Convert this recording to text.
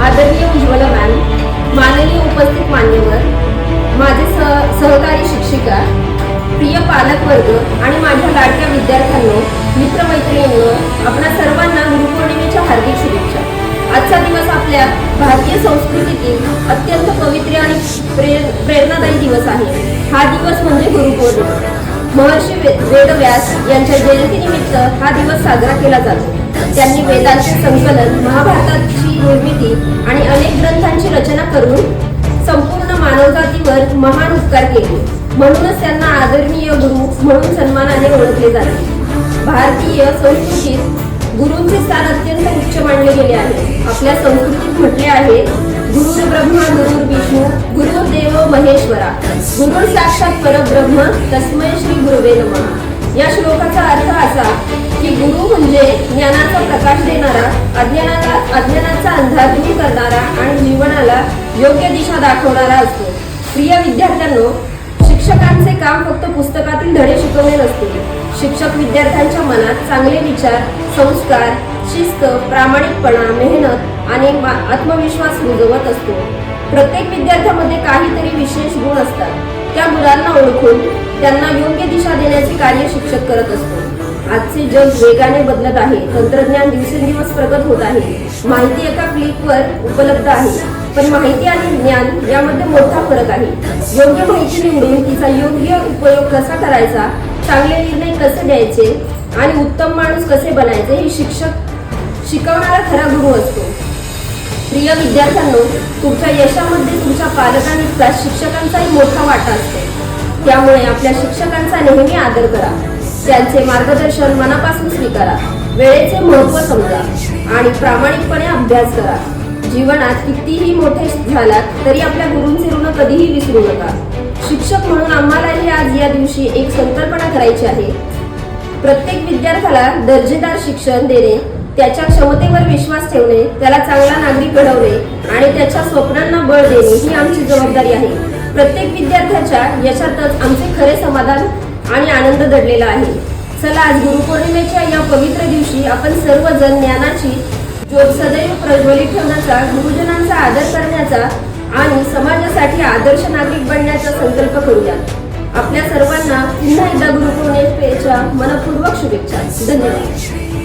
आदरणीय उज्ज्वल मॅम, माननीय उपस्थित मान्यवर, माझे सहकारी शिक्षिका, प्रिय पालक वर्ग आणि माझ्या लाडक्या विद्यार्थ्यांनो, मित्रमैत्रिणींनो, आपणा सर्वांना गुरुपौर्णिमेच्या हार्दिक शुभेच्छा। आजचा दिवस आपल्या भारतीय संस्कृतीतील अत्यंत पवित्र आणि प्रेरणादायी दिवस आहे। हा दिवस म्हणजे गुरुपौर्णिमा। महर्षी वेदव्यास यांच्या जयंतीनिमित्त हा दिवस साजरा केला जातो। त्यांनी वेदांचे संकलन, महाभारताची निर्मिती आणि अनेक ग्रंथांची रचना करून संपूर्ण मानवजातीवर महान उपकार केले। म्हणूनच त्यांना आदरणीय गुरु म्हणून सन्मानाने ओळखले जाते। भारतीय संस्कृतीत गुरूंचे स्थान अत्यंत उच्च मानले गेले आहे। आपल्या संस्कृतीत म्हटले आहे, गुरुर् ब्रह्मा गुरुर् विष्णू गुरुर्देव महेश्वरा, गुरुर् साक्षात परब्रह्म तस्मै श्री गुरुवे नमः। या श्लोकाचा अर्थ असा की गुरु म्हणजे ज्ञानाचा प्रकाश देणारा, अज्ञानाचा अंधार दूर करणारा आणि जीवनाला योग्य दिशा दाखवणारा असतो। प्रिय विद्यार्थ्यांनो, शिक्षकांचे काम फक्त पुस्तकातील धडे शिकवणे नसते। शिक्षक विद्यार्थ्यांच्या मनात चांगले विचार, संस्कार, शिस्त, प्रामाणिकपणा, मेहनत आणि आत्मविश्वास रुजवत असतो। प्रत्येक विद्यार्थ्यामध्ये काहीतरी विशेष गुण असतात। त्या गुणांना ओळखून त्यांना योग्य दिशा देण्याचे कार्य शिक्षक करत असतो। आजचे जग वेगाने बदलत आहे। तंत्रज्ञान दिवसेंदिवस प्रगत होत आहे। माहिती एका क्लिकवर उपलब्ध आहे, पण माहिती आणि ज्ञान यामध्ये मोठा फरक आहे। योग्य माहिती निवडून तिचा योग्य उपयोग कसा करायचा, चांगले निर्णय कसे द्यायचे आणि उत्तम माणूस कसे बनायचे हे शिक्षक शिकवणारा खरा गुरु असतो। प्रिय विद्यार्थ्यांनो, तुमच्या यशामध्ये तुमच्या पालकांचा, शिक्षकांचाही मोठा वाटा असतो। त्यामुळे आपल्या शिक्षकांचा नेहमी आदर करा, त्यांचे मार्गदर्शन मनापासून स्वीकारा, वेळेचे महत्त्व समजा आणि प्रामाणिकपणे अभ्यास करा। जीवनात कितीही मोठे झालात तरी आपल्या गुरूंचे ऋण कधीही विसरू नका। शिक्षक म्हणून आम्हालाही आज या दिवशी एक संकल्पना करायची आहे। प्रत्येक विद्यार्थ्याला दर्जेदार शिक्षण देणे, त्याच्या क्षमतेवर विश्वास ठेवणे, त्याला चांगला नागरिक घडवणे आणि त्याच्या स्वप्नांना बळ देणे ही आमची जबाबदारी आहे। प्रत्येक विद्यार्थ्याच्या यशातच आमचे खरे समाधान आणि आनंद दडलेला आहे। चला, आज गुरुपौर्णिमेच्या या पवित्र दिवशी आपण सर्वजण ज्ञानाची ज्योत सदैव प्रज्वलित ठेवण्याचा, गुरुजनांचा आदर करण्याचा आणि समाजासाठी आदर्श नागरिक बनण्याचा संकल्प करूया। आपल्या सर्वांना पुन्हा एकदा गुरुपौर्णिमेच्या मनपूर्वक शुभेच्छा। धन्यवाद।